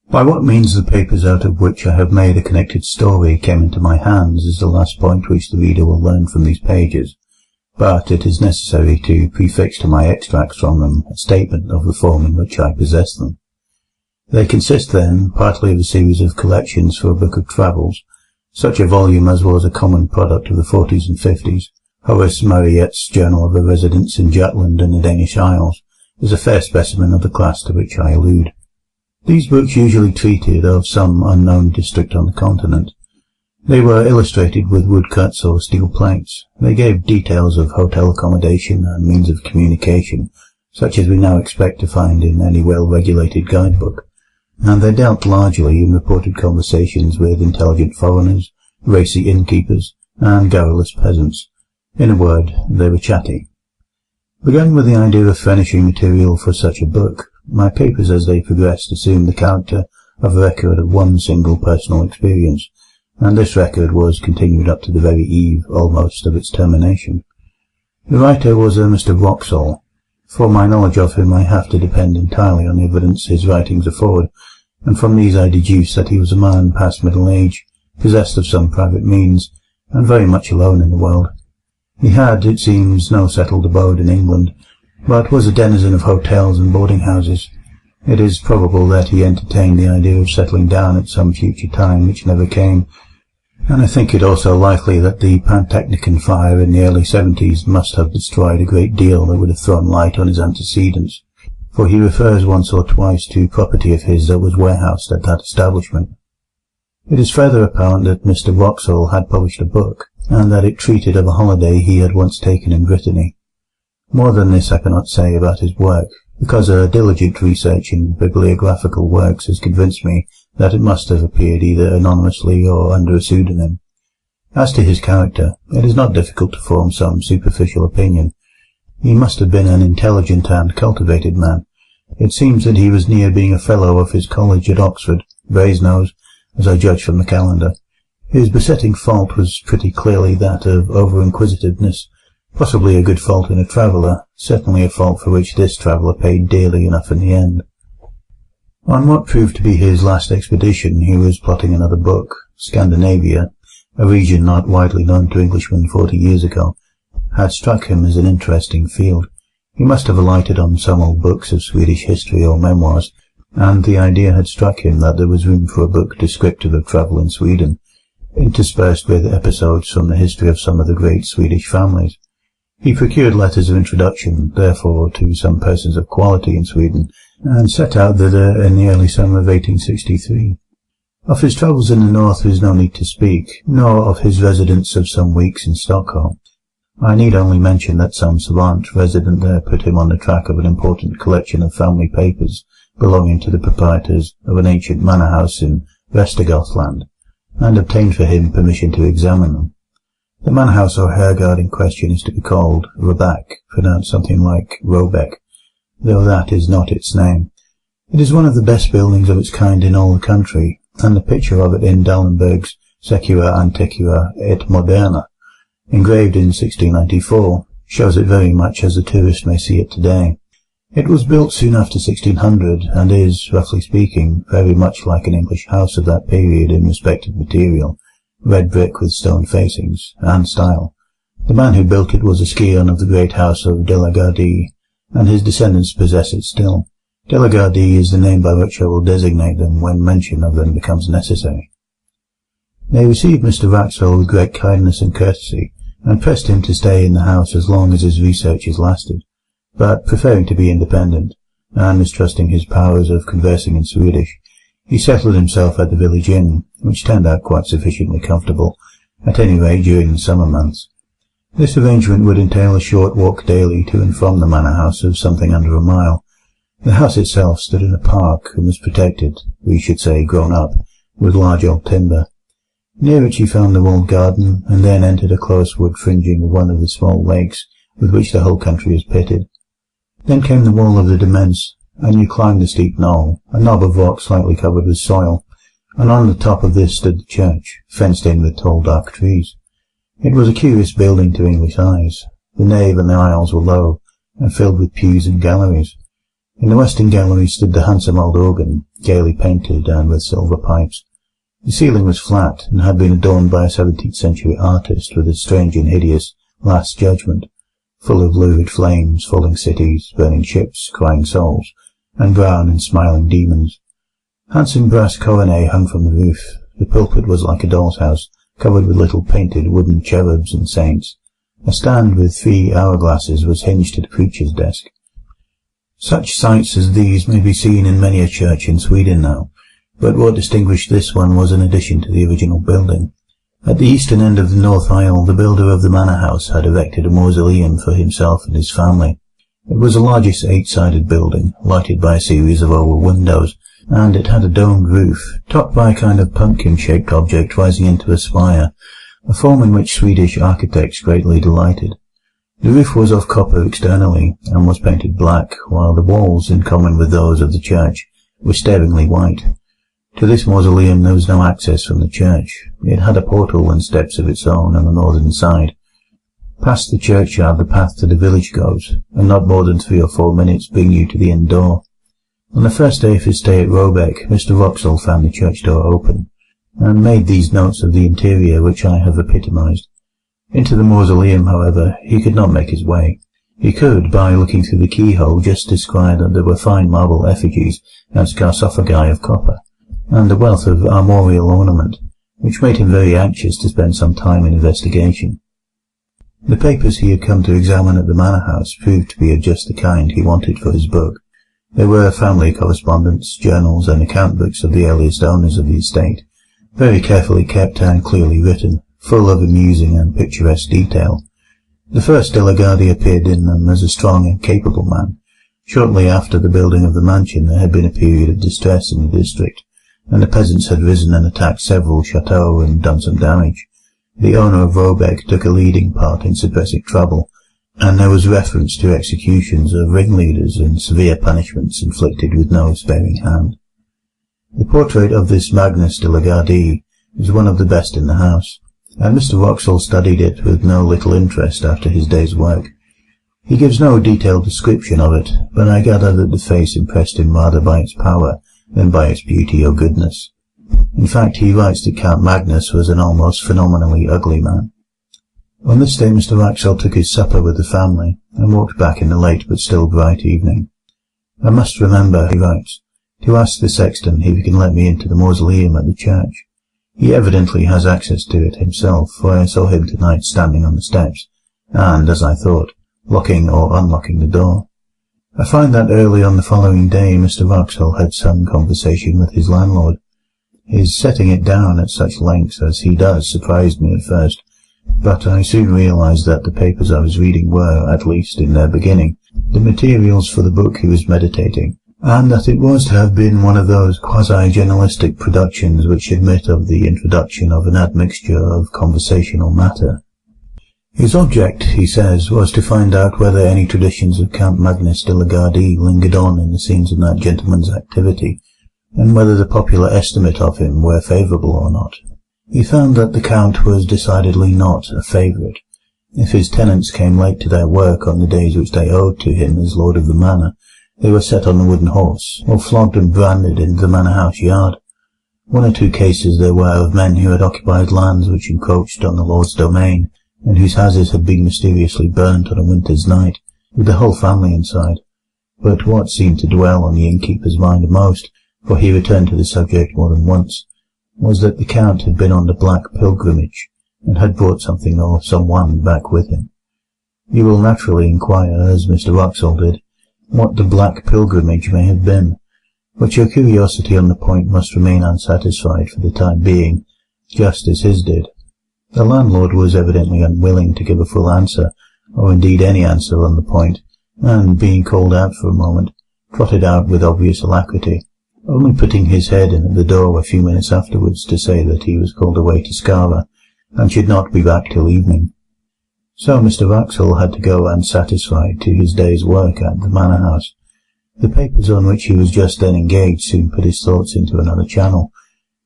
By what means the papers out of which I have made a connected story came into my hands is the last point which the reader will learn from these pages, but it is necessary to prefix to my extracts from them a statement of the form in which I possess them. They consist, then, partly of a series of collections for a book of travels, such a volume as was a common product of the 40s and 50s. Horace Marryat's Journal of a Residence in Jutland and the Danish Isles is a fair specimen of the class to which I allude. These books usually treated of some unknown district on the continent. They were illustrated with woodcuts or steel plates. They gave details of hotel accommodation and means of communication, such as we now expect to find in any well-regulated guidebook, and they dealt largely in reported conversations with intelligent foreigners, racy innkeepers, and garrulous peasants. In a word, they were chatty. Begun with the idea of furnishing material for such a book, my papers as they progressed assumed the character of a record of one single personal experience, and this record was continued up to the very eve, almost, of its termination. The writer was a Mr. Wraxall. For my knowledge of him I have to depend entirely on the evidence his writings afford, and from these I deduce that he was a man past middle age, possessed of some private means, and very much alone in the world. He had, it seems, no settled abode in England, but was a denizen of hotels and boarding-houses. It is probable that he entertained the idea of settling down at some future time which never came, and I think it also likely that the Pantechnicon fire in the early 70s must have destroyed a great deal that would have thrown light on his antecedents, for he refers once or twice to property of his that was warehoused at that establishment. It is further apparent that Mr. Wraxall had published a book, and that it treated of a holiday he had once taken in Brittany. More than this I cannot say about his work, because a diligent research in bibliographical works has convinced me that it must have appeared either anonymously or under a pseudonym. As to his character, it is not difficult to form some superficial opinion. He must have been an intelligent and cultivated man. It seems that he was near being a fellow of his college at Oxford, Brasenose, as I judge from the calendar. His besetting fault was pretty clearly that of over-inquisitiveness, possibly a good fault in a traveller, certainly a fault for which this traveller paid dearly enough in the end. On what proved to be his last expedition he was plotting another book. Scandinavia, a region not widely known to Englishmen 40 years ago, had struck him as an interesting field. He must have alighted on some old books of Swedish history or memoirs, and the idea had struck him that there was room for a book descriptive of travel in Sweden, interspersed with episodes from the history of some of the great Swedish families. He procured letters of introduction, therefore, to some persons of quality in Sweden, and set out thither in the early summer of 1863. Of his travels in the north there is no need to speak, nor of his residence of some weeks in Stockholm. I need only mention that some savant resident there put him on the track of an important collection of family papers belonging to the proprietors of an ancient manor house in Västergötland, and obtained for him permission to examine them. The manor house or herrgård in question is to be called Roback, pronounced something like Robeck, though that is not its name. It is one of the best buildings of its kind in all the country, and the picture of it in Dallenberg's Secula Antiqua et Moderna, engraved in 1694, shows it very much as the tourist may see it today. It was built soon after 1600, and is, roughly speaking, very much like an English house of that period in respect of material, red brick with stone facings, and style. The man who built it was a scion of the great house of De la Gardie, and his descendants possess it still. De la Gardie is the name by which I will designate them when mention of them becomes necessary. They received Mr. Wraxall with great kindness and courtesy, and pressed him to stay in the house as long as his researches lasted, but preferring to be independent, and mistrusting his powers of conversing in Swedish, he settled himself at the village inn, which turned out quite sufficiently comfortable, at any rate during the summer months. This arrangement would entail a short walk daily to and from the manor house of something under a mile. The house itself stood in a park, and was protected, we should say grown up, with large old timber. Near it he found the walled garden, and then entered a close wood fringing of one of the small lakes with which the whole country is pitted. Then came the wall of the demesne, and you climbed the steep knoll, a knob of rock slightly covered with soil, and on the top of this stood the church, fenced in with tall dark trees. It was a curious building to English eyes. The nave and the aisles were low, and filled with pews and galleries. In the western gallery stood the handsome old organ, gaily painted and with silver pipes. The ceiling was flat, and had been adorned by a 17th century artist with a strange and hideous Last Judgment, full of lurid flames, falling cities, burning ships, crying souls, and brown and smiling demons. Handsome brass coronae hung from the roof. The pulpit was like a doll's house, covered with little painted wooden cherubs and saints. A stand with 3 hourglasses was hinged to the preacher's desk. Such sights as these may be seen in many a church in Sweden now, but what distinguished this one was an addition to the original building. At the eastern end of the north aisle, the builder of the manor house had erected a mausoleum for himself and his family. It was the largest 8-sided building, lighted by a series of oval windows, and it had a domed roof, topped by a kind of pumpkin-shaped object rising into a spire, a form in which Swedish architects greatly delighted. The roof was of copper externally, and was painted black, while the walls, in common with those of the church, were staringly white. To this mausoleum there was no access from the church. It had a portal and steps of its own on the northern side. Past the churchyard the path to the village goes, and not more than 3 or 4 minutes bring you to the inn door. On the first day of his stay at Robeck, Mr. Wroxall found the church door open, and made these notes of the interior which I have epitomized. Into the mausoleum, however, he could not make his way. He could, by looking through the keyhole, just descry that there were fine marble effigies and sarcophagi of copper, and a wealth of armorial ornament, which made him very anxious to spend some time in investigation. The papers he had come to examine at the manor house proved to be of just the kind he wanted for his book. There were family correspondence, journals, and account books of the earliest owners of the estate, very carefully kept and clearly written, full of amusing and picturesque detail. The first De la Gardie appeared in them as a strong and capable man. Shortly after the building of the mansion there had been a period of distress in the district, and the peasants had risen and attacked several chateaux and done some damage. The owner of Robeck took a leading part in suppressing trouble, and there was reference to executions of ringleaders and severe punishments inflicted with no sparing hand. The portrait of this Magnus de la Gardie is one of the best in the house, and Mr. Wroxall studied it with no little interest after his day's work. He gives no detailed description of it, but I gather that the face impressed him rather by its power than by its beauty or goodness. In fact, he writes that Count Magnus was an almost phenomenally ugly man. On this day Mr. Wroxall took his supper with the family, and walked back in the late but still bright evening. I must remember, he writes, to ask the sexton if he can let me into the mausoleum at the church. He evidently has access to it himself, for I saw him tonight standing on the steps, and, as I thought, locking or unlocking the door. I find that early on the following day Mr. Wroxall had some conversation with his landlord. His setting it down at such length as he does surprised me at first, but I soon realized that the papers I was reading were, at least in their beginning, the materials for the book he was meditating, and that it was to have been one of those quasi-journalistic productions which admit of the introduction of an admixture of conversational matter. His object, he says, was to find out whether any traditions of Count Magnus de la Gardie lingered on in the scenes of that gentleman's activity, and whether the popular estimate of him were favourable or not. He found that the Count was decidedly not a favourite. If his tenants came late to their work on the days which they owed to him as lord of the manor, they were set on the wooden horse, or flogged and branded into the manor house yard. 1 or 2 cases there were of men who had occupied lands which encroached on the lord's domain, and whose houses had been mysteriously burnt on a winter's night, with the whole family inside. But what seemed to dwell on the innkeeper's mind most, for he returned to the subject more than once, was that the Count had been on the Black Pilgrimage, and had brought something or someone back with him. You will naturally inquire, as Mr. Wroxall did, what the Black Pilgrimage may have been, but your curiosity on the point must remain unsatisfied for the time being, just as his did. The landlord was evidently unwilling to give a full answer, or indeed any answer on the point, and, being called out for a moment, trotted out with obvious alacrity, only putting his head in at the door a few minutes afterwards to say that he was called away to Skara, and should not be back till evening. So Mr. Wroxall had to go unsatisfied to his day's work at the manor house. The papers on which he was just then engaged soon put his thoughts into another channel,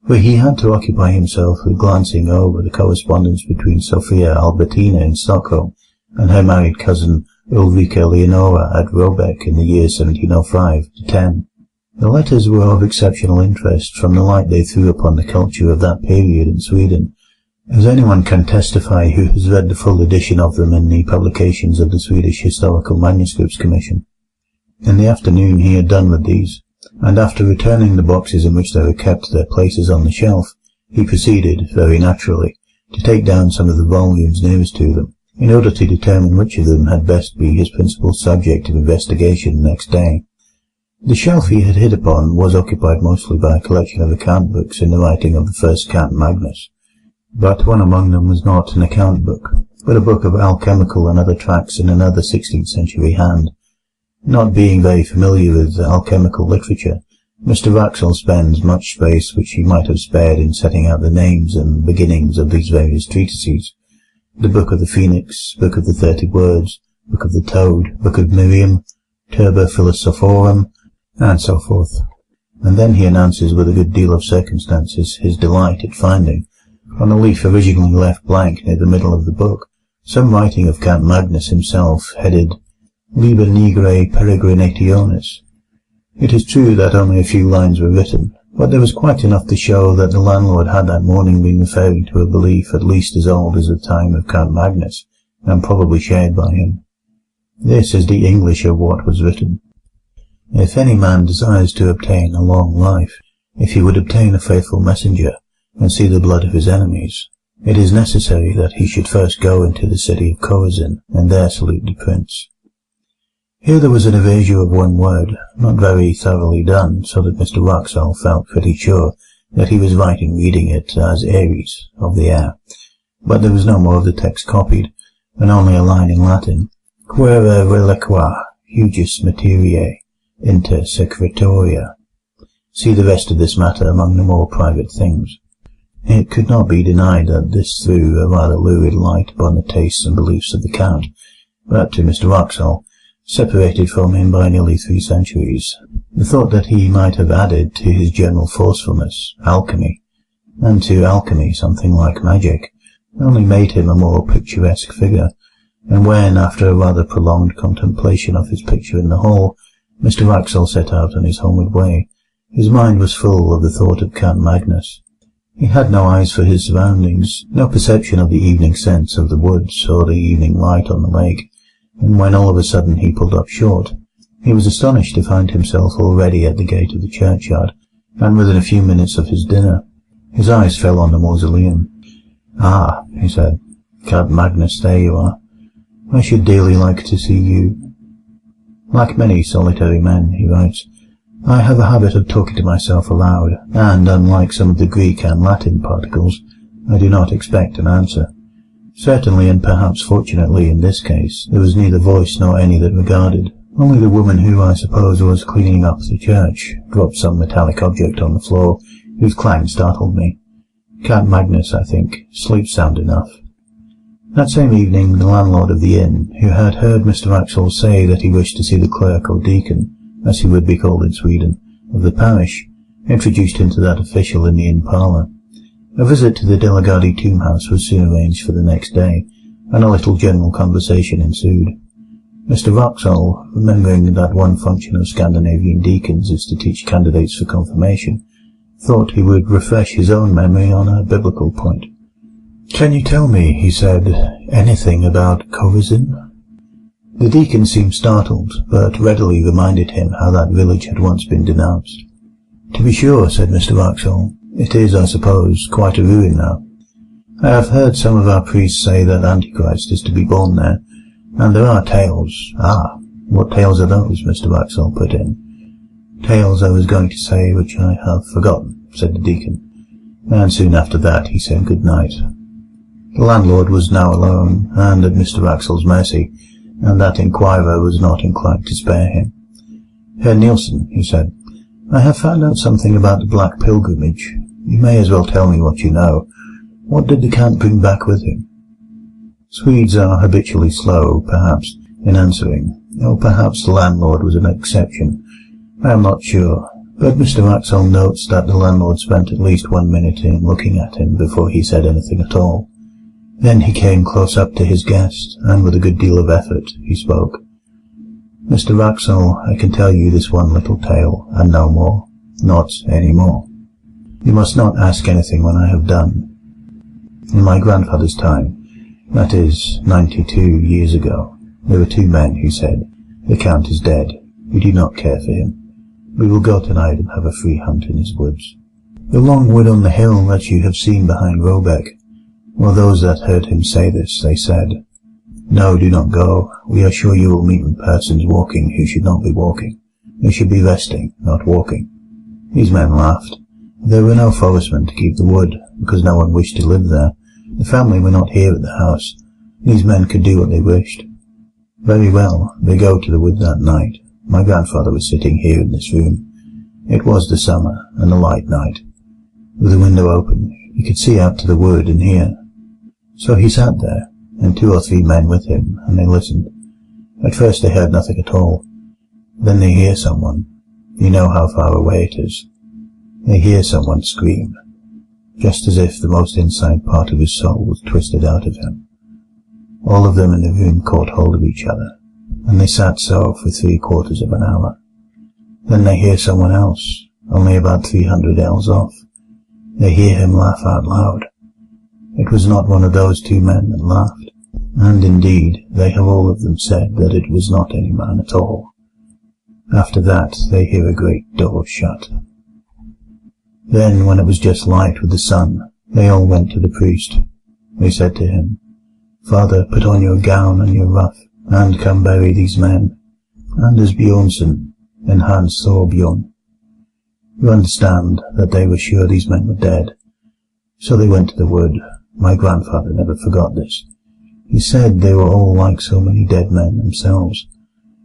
for he had to occupy himself with glancing over the correspondence between Sophia Albertina in Stockholm and her married cousin Ulrica Leonora at Robeck in the year 1705 to 10. The letters were of exceptional interest from the light they threw upon the culture of that period in Sweden, as anyone can testify who has read the full edition of them in the publications of the Swedish Historical Manuscripts Commission. In the afternoon he had done with these, and after returning the boxes in which they were kept to their places on the shelf, he proceeded, very naturally, to take down some of the volumes nearest to them, in order to determine which of them had best be his principal subject of investigation next day. The shelf he had hit upon was occupied mostly by a collection of account books in the writing of the first Count Magnus, but one among them was not an account book, but a book of alchemical and other tracts in another 16th century hand. Not being very familiar with alchemical literature, Mr. Wraxall spends much space which he might have spared in setting out the names and beginnings of these various treatises: the Book of the Phoenix, Book of the 30 Words, Book of the Toad, Book of Miriam, Turba Philosophorum, and so forth. And then he announces with a good deal of circumstances his delight at finding, on a leaf originally left blank near the middle of the book, some writing of Count Magnus himself, headed Liber Nigre Peregrinationis. It is true that only a few lines were written, but there was quite enough to show that the landlord had that morning been referring to a belief at least as old as the time of Count Magnus, and probably shared by him. This is the English of what was written. If any man desires to obtain a long life, if he would obtain a faithful messenger, and see the blood of his enemies, it is necessary that he should first go into the city of Chorazin, and there salute the prince. Here there was an erasure of one word, not very thoroughly done, so that Mr. Wraxall felt pretty sure that he was right in reading it as Ares, of the air. But there was no more of the text copied, and only a line in Latin, Quaere reliqua, hugis materiae, inter secretoria. See the rest of this matter among the more private things. It could not be denied that this threw a rather lurid light upon the tastes and beliefs of the Count, but to Mr. Wraxall, separated from him by nearly 3 centuries, the thought that he might have added to his general forcefulness alchemy, and to alchemy something like magic, only made him a more picturesque figure, and when, after a rather prolonged contemplation of his picture in the hall, Mr. Wraxall set out on his homeward way, his mind was full of the thought of Count Magnus. He had no eyes for his surroundings, no perception of the evening scents of the woods or the evening light on the lake, and when all of a sudden he pulled up short, he was astonished to find himself already at the gate of the churchyard, and within a few minutes of his dinner. His eyes fell on the mausoleum. "Ah," he said, "Count Magnus, there you are. I should dearly like to see you." Like many solitary men, he writes, I have a habit of talking to myself aloud, and, unlike some of the Greek and Latin particles, I do not expect an answer. Certainly, and perhaps fortunately in this case, there was neither voice nor any that regarded. Only the woman who, I suppose, was cleaning up the church, dropped some metallic object on the floor, whose clang startled me. Count Magnus, I think, sleeps sound enough. That same evening, the landlord of the inn, who had heard Mr. Wraxall say that he wished to see the clerk or deacon, as he would be called in Sweden, of the parish, introduced him to that official in the inn parlour. A visit to the Delegati tomb house was soon arranged for the next day, and a little general conversation ensued. Mr. Wraxall, remembering that one function of Scandinavian deacons is to teach candidates for confirmation, thought he would refresh his own memory on a biblical point. "Can you tell me," he said, "anything about Chorazin?" The deacon seemed startled, but readily reminded him how that village had once been denounced. "To be sure," said Mr. Wraxall. "It is, I suppose, quite a ruin now. I have heard some of our priests say that Antichrist is to be born there, and there are tales." "Ah, what tales are those?" Mr. Wraxall put in. "Tales I was going to say which I have forgotten," said the deacon, and soon after that he said good night. The landlord was now alone, and at Mr. Wraxall's mercy, and that inquirer was not inclined to spare him. "Herr Nielsen," he said, "I have found out something about the Black Pilgrimage. You may as well tell me what you know. What did the Count bring back with him?" Swedes are habitually slow, perhaps, in answering, or perhaps the landlord was an exception. I am not sure, but Mr. Wraxall notes that the landlord spent at least 1 minute in looking at him before he said anything at all. Then he came close up to his guest, and with a good deal of effort he spoke. "Mr. Wraxall, I can tell you this one little tale, and no more. Not any more. You must not ask anything when I have done. In my grandfather's time, that is 92 years ago, there were two men who said, 'The Count is dead. We do not care for him. We will go tonight and have a free hunt in his woods. The long wood on the hill that you have seen behind Robeck.' Well, those that heard him say this, they said, 'No, do not go. We are sure you will meet with persons walking who should not be walking. They should be resting, not walking.' These men laughed. There were no forestmen to keep the wood, because no one wished to live there. The family were not here at the house. These men could do what they wished. Very well, they go to the wood that night. My grandfather was sitting here in this room. It was the summer, and a light night. With the window open, he could see out to the wood and hear. So he sat there, and 2 or 3 men with him, and they listened. At first they heard nothing at all. Then they hear someone. You know how far away it is. They hear someone scream, just as if the most inside part of his soul was twisted out of him. All of them in the room caught hold of each other, and they sat so for 3/4 of an hour. Then they hear someone else, only about 300 ells off. They hear him laugh out loud. It was not one of those 2 men that laughed, and indeed they have all of them said that it was not any man at all. After that they hear a great door shut. Then, when it was just light with the sun, they all went to the priest. They said to him, 'Father, put on your gown and your ruff, and come bury these men, Anders Bjornsson and Hans Thorbjorn.' You understand that they were sure these men were dead. So they went to the wood. My grandfather never forgot this. He said they were all like so many dead men themselves.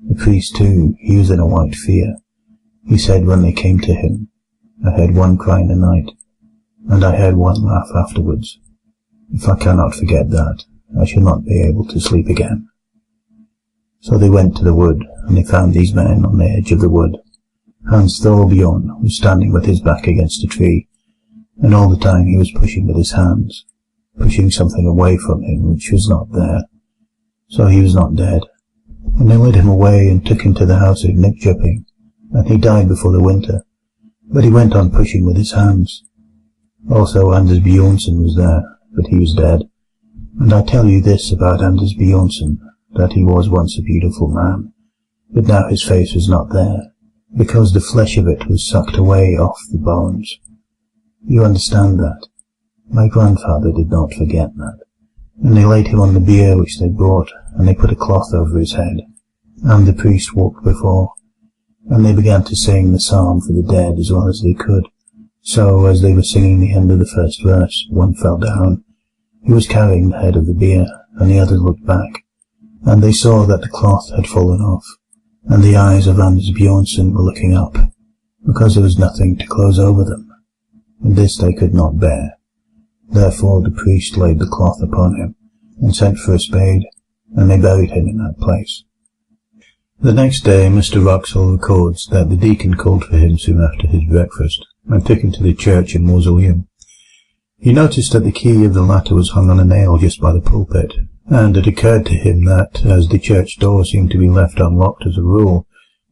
The priest, too, he was in a white fear. He said when they came to him, 'I heard one cry in the night, and I heard one laugh afterwards. If I cannot forget that, I shall not be able to sleep again.' So they went to the wood, and they found these men on the edge of the wood. Hans Thorbjorn was standing with his back against a tree, and all the time he was pushing with his hands, pushing something away from him which was not there. So he was not dead. And they led him away and took him to the house of Nyckjupping, and he died before the winter. But he went on pushing with his hands. Also Anders Bjornsson was there, but he was dead. And I tell you this about Anders Bjornsson, that he was once a beautiful man, but now his face was not there, because the flesh of it was sucked away off the bones. You understand that? My grandfather did not forget that. And they laid him on the bier which they brought, and they put a cloth over his head. And the priest walked before, and they began to sing the psalm for the dead as well as they could. So, as they were singing the end of the first verse, one fell down. He was carrying the head of the bier, and the others looked back, and they saw that the cloth had fallen off, and the eyes of Anders Bjornsson were looking up, because there was nothing to close over them, and this they could not bear. Therefore the priest laid the cloth upon him, and sent for a spade, and they buried him in that place. The next day Mr. Wraxall records that the deacon called for him soon after his breakfast, and took him to the church and mausoleum. He noticed that the key of the latter was hung on a nail just by the pulpit, and it occurred to him that, as the church door seemed to be left unlocked as a rule,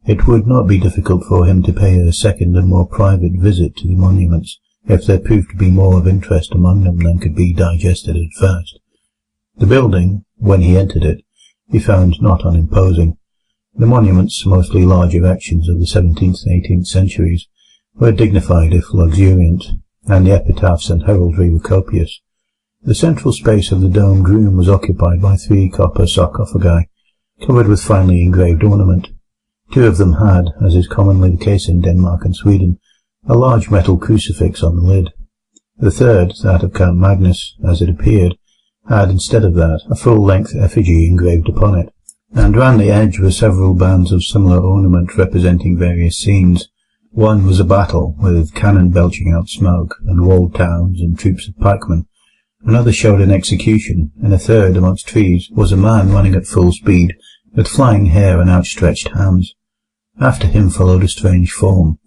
it would not be difficult for him to pay a second and more private visit to the monuments, if there proved to be more of interest among them than could be digested at first. The building, when he entered it, he found not unimposing. The monuments, mostly large erections of the 17th and 18th centuries, were dignified if luxuriant, and the epitaphs and heraldry were copious. The central space of the domed room was occupied by 3 copper sarcophagi, covered with finely engraved ornament. 2 of them had, as is commonly the case in Denmark and Sweden, a large metal crucifix on the lid. The third, that of Count Magnus, as it appeared, had, instead of that, a full-length effigy engraved upon it, and round the edge were several bands of similar ornament representing various scenes. One was a battle, with cannon belching out smoke, and walled towns and troops of pikemen. Another showed an execution, and a third, amongst trees, was a man running at full speed, with flying hair and outstretched hands. After him followed a strange form.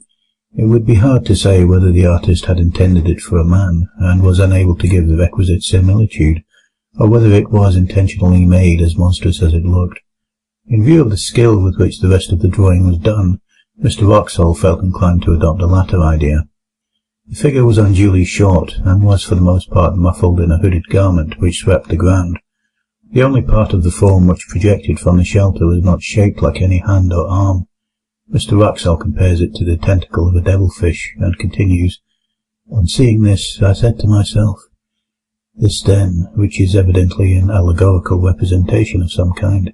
It would be hard to say whether the artist had intended it for a man, and was unable to give the requisite similitude, or whether it was intentionally made as monstrous as it looked. In view of the skill with which the rest of the drawing was done, Mr. Wraxall felt inclined to adopt the latter idea. The figure was unduly short, and was for the most part muffled in a hooded garment which swept the ground. The only part of the form which projected from the shelter was not shaped like any hand or arm. Mr. Wraxall compares it to the tentacle of a devilfish, and continues, "On seeing this, I said to myself, this den, which is evidently an allegorical representation of some kind,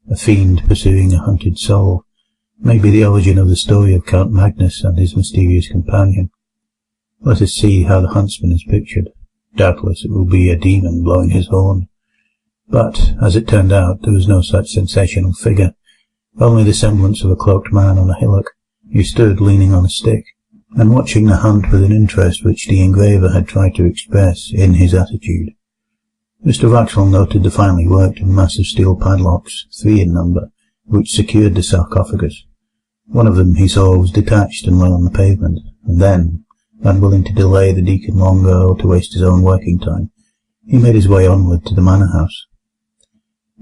a fiend pursuing a hunted soul, may be the origin of the story of Count Magnus and his mysterious companion. Let us see how the huntsman is pictured. Doubtless it will be a demon blowing his horn." But, as it turned out, there was no such sensational figure, only the semblance of a cloaked man on a hillock. He stood leaning on a stick, and watching the hunt with an interest which the engraver had tried to express in his attitude. Mr. Wraxall noted the finely worked and massive steel padlocks, 3 in number, which secured the sarcophagus. One of them, he saw, was detached and lay on the pavement, and then, unwilling to delay the deacon longer or to waste his own working time, he made his way onward to the manor-house.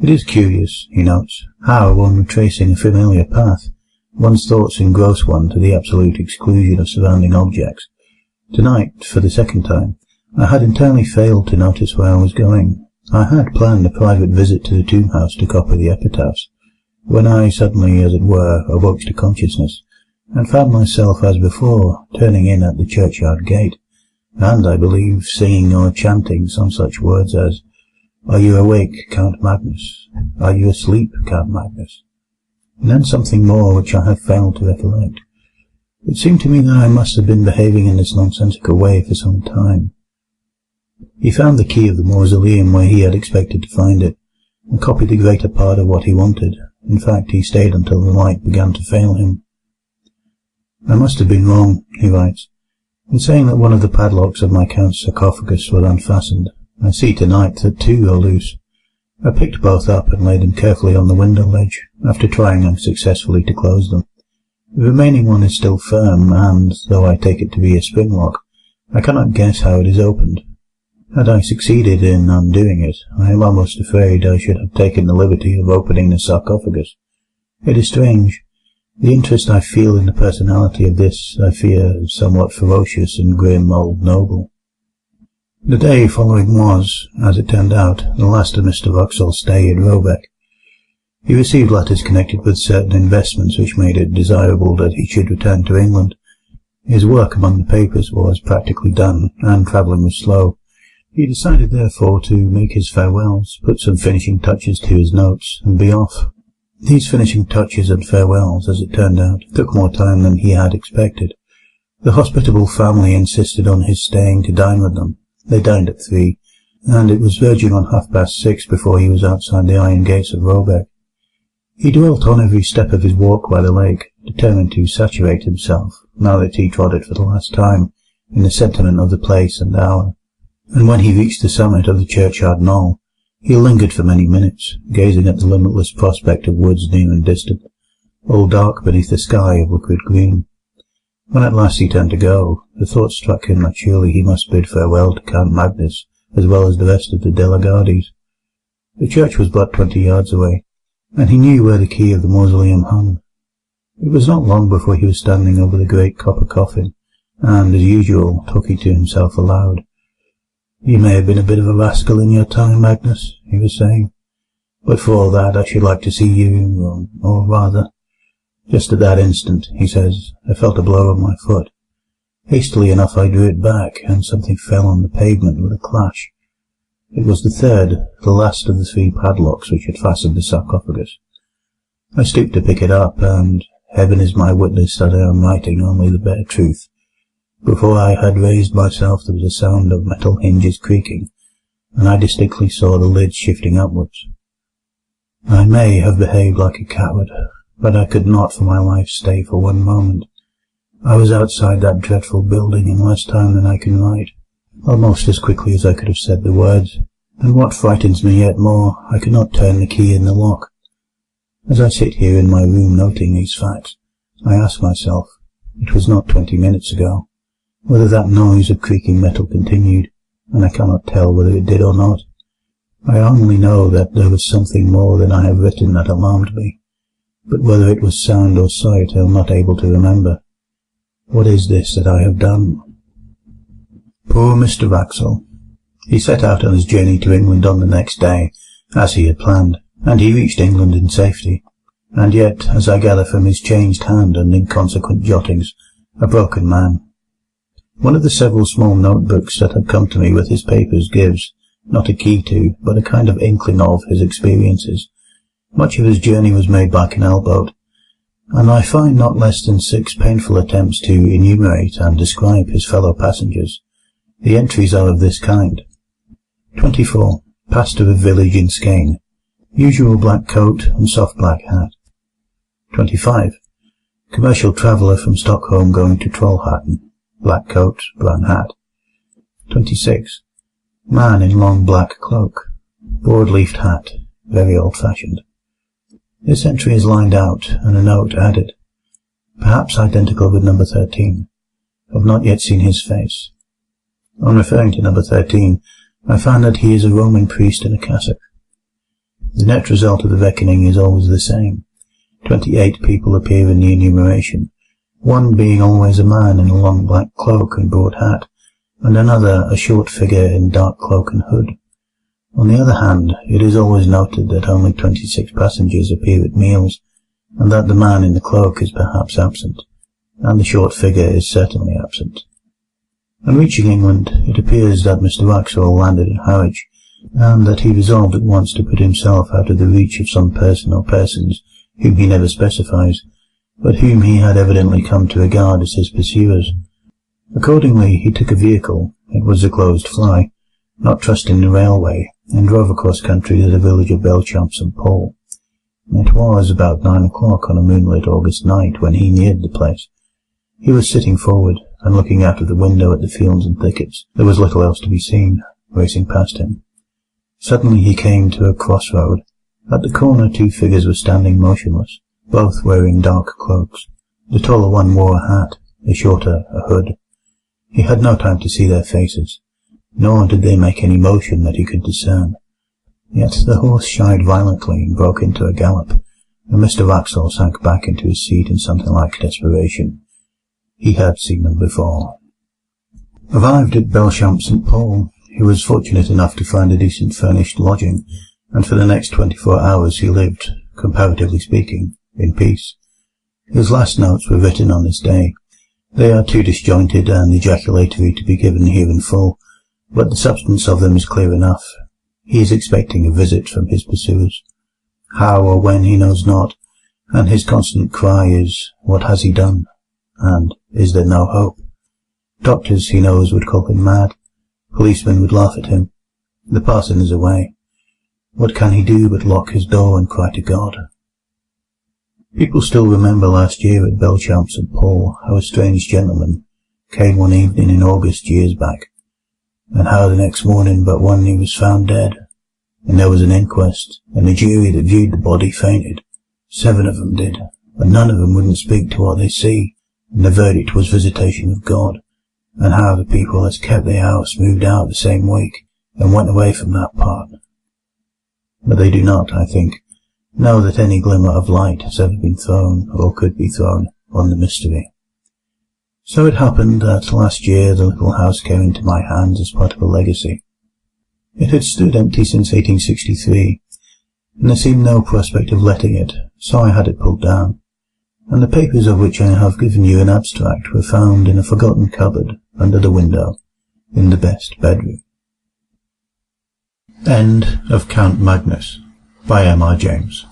It is curious, he notes, how, on retracing a familiar path, one's thoughts engross one to the absolute exclusion of surrounding objects. Tonight, for the second time, I had entirely failed to notice where I was going. I had planned a private visit to the tomb house to copy the epitaphs, when I suddenly, as it were, awoke to consciousness, and found myself, as before, turning in at the churchyard gate, and, I believe, singing or chanting some such words as, "Are you awake, Count Magnus? Are you asleep, Count Magnus?" And then something more which I have failed to recollect. It seemed to me that I must have been behaving in this nonsensical way for some time. He found the key of the mausoleum where he had expected to find it, and copied the greater part of what he wanted. In fact, he stayed until the light began to fail him. "I must have been wrong," he writes, "in saying that one of the padlocks of my count's sarcophagus was unfastened. I see tonight that 2 are loose. I picked both up and laid them carefully on the window ledge, after trying unsuccessfully to close them. The remaining one is still firm, and, though I take it to be a spring lock, I cannot guess how it is opened. Had I succeeded in undoing it, I am almost afraid I should have taken the liberty of opening the sarcophagus. It is strange. The interest I feel in the personality of this, I fear, somewhat ferocious and grim old noble." The day following was, as it turned out, the last of Mr. Wraxall's stay at Roebeck. He received letters connected with certain investments which made it desirable that he should return to England. His work among the papers was practically done, and travelling was slow. He decided, therefore, to make his farewells, put some finishing touches to his notes, and be off. These finishing touches and farewells, as it turned out, took more time than he had expected. The hospitable family insisted on his staying to dine with them. They dined at 3, and it was verging on 6:30 before he was outside the iron gates of Roebeck. He dwelt on every step of his walk by the lake, determined to saturate himself, now that he trod it for the last time, in the sentiment of the place and hour. And when he reached the summit of the churchyard knoll, he lingered for many minutes, gazing at the limitless prospect of woods near and distant, all dark beneath a sky of liquid green. When at last he turned to go, the thought struck him that surely he must bid farewell to Count Magnus as well as the rest of the De la Gardies. The church was but 20 yards away, and he knew where the key of the mausoleum hung. It was not long before he was standing over the great copper coffin, and, as usual, talking to himself aloud. "You may have been a bit of a rascal in your time, Magnus," he was saying, "but for all that I should like to see you, or rather—" Just at that instant, he says, I felt a blow on my foot. Hastily enough I drew it back, and something fell on the pavement with a clash. It was the third, the last of the 3 padlocks which had fastened the sarcophagus. I stooped to pick it up, and, heaven is my witness that I am writing only the bare truth, before I had raised myself there was a sound of metal hinges creaking, and I distinctly saw the lid shifting upwards. I may have behaved like a coward, but I could not for my life stay for one moment. I was outside that dreadful building in less time than I can write, almost as quickly as I could have said the words, and what frightens me yet more, I could not turn the key in the lock. As I sit here in my room noting these facts, I ask myself, it was not 20 minutes ago, whether that noise of creaking metal continued, and I cannot tell whether it did or not. I only know that there was something more than I have written that alarmed me, but whether it was sound or sight I am not able to remember. What is this that I have done? Poor Mr. Wraxall. He set out on his journey to England on the next day, as he had planned, and he reached England in safety, and yet, as I gather from his changed hand and inconsequent jottings, a broken man. One of the several small notebooks that have come to me with his papers gives, not a key to, but a kind of inkling of, his experiences. Much of his journey was made by canal boat, and I find not less than 6 painful attempts to enumerate and describe his fellow passengers. The entries are of this kind. 24. Pastor of village in Skane. Usual black coat and soft black hat. 25. Commercial traveller from Stockholm going to Trollhättan. Black coat, brown hat. 26. Man in long black cloak. Broad-leafed hat. Very old-fashioned. This entry is lined out, and a note added. Perhaps identical with number 13. I've not yet seen his face. On referring to number 13, I find that he is a Roman priest in a cassock. The net result of the reckoning is always the same. 28 people appear in the enumeration, one being always a man in a long black cloak and broad hat, and another a short figure in dark cloak and hood. On the other hand, it is always noted that only 26 passengers appear at meals, and that the man in the cloak is perhaps absent, and the short figure is certainly absent. On reaching England, it appears that Mr. Wraxall landed at Harwich, and that he resolved at once to put himself out of the reach of some person or persons whom he never specifies, but whom he had evidently come to regard as his pursuers. Accordingly, he took a vehicle, it was a closed fly, not trusting the railway, and drove across country to the village of Belchamp St. Paul. It was about 9 o'clock on a moonlit August night when he neared the place. He was sitting forward, and looking out of the window at the fields and thickets. There was little else to be seen, racing past him. Suddenly he came to a crossroad. At the corner 2 figures were standing motionless, both wearing dark cloaks. The taller one wore a hat, the shorter a hood. He had no time to see their faces, nor did they make any motion that he could discern. Yet the horse shied violently and broke into a gallop, and Mr. Wraxall sank back into his seat in something like desperation. He had seen them before. Arrived at Belchamp St. Paul, he was fortunate enough to find a decent furnished lodging, and for the next 24 hours he lived, comparatively speaking, in peace. His last notes were written on this day. They are too disjointed and ejaculatory to be given here in full, but the substance of them is clear enough. He is expecting a visit from his pursuers. How or when he knows not, and his constant cry is, "What has he done?" and "Is there no hope?" Doctors, he knows, would call him mad. Policemen would laugh at him. The parson is away. What can he do but lock his door and cry to God? People still remember last year at Belchamp St. Paul how a strange gentleman came one evening in August years back, and how the next morning but one he was found dead, and there was an inquest, and the jury that viewed the body fainted. 7 of them did, and none of them wouldn't speak to what they see, and the verdict was visitation of God, and how the people that's kept their house moved out the same week, and went away from that part. But they do not, I think, know that any glimmer of light has ever been thrown, or could be thrown, on the mystery. So it happened that last year the little house came into my hands as part of a legacy. It had stood empty since 1863, and there seemed no prospect of letting it, so I had it pulled down, and the papers of which I have given you an abstract were found in a forgotten cupboard under the window, in the best bedroom. End of Count Magnus by M.R. James.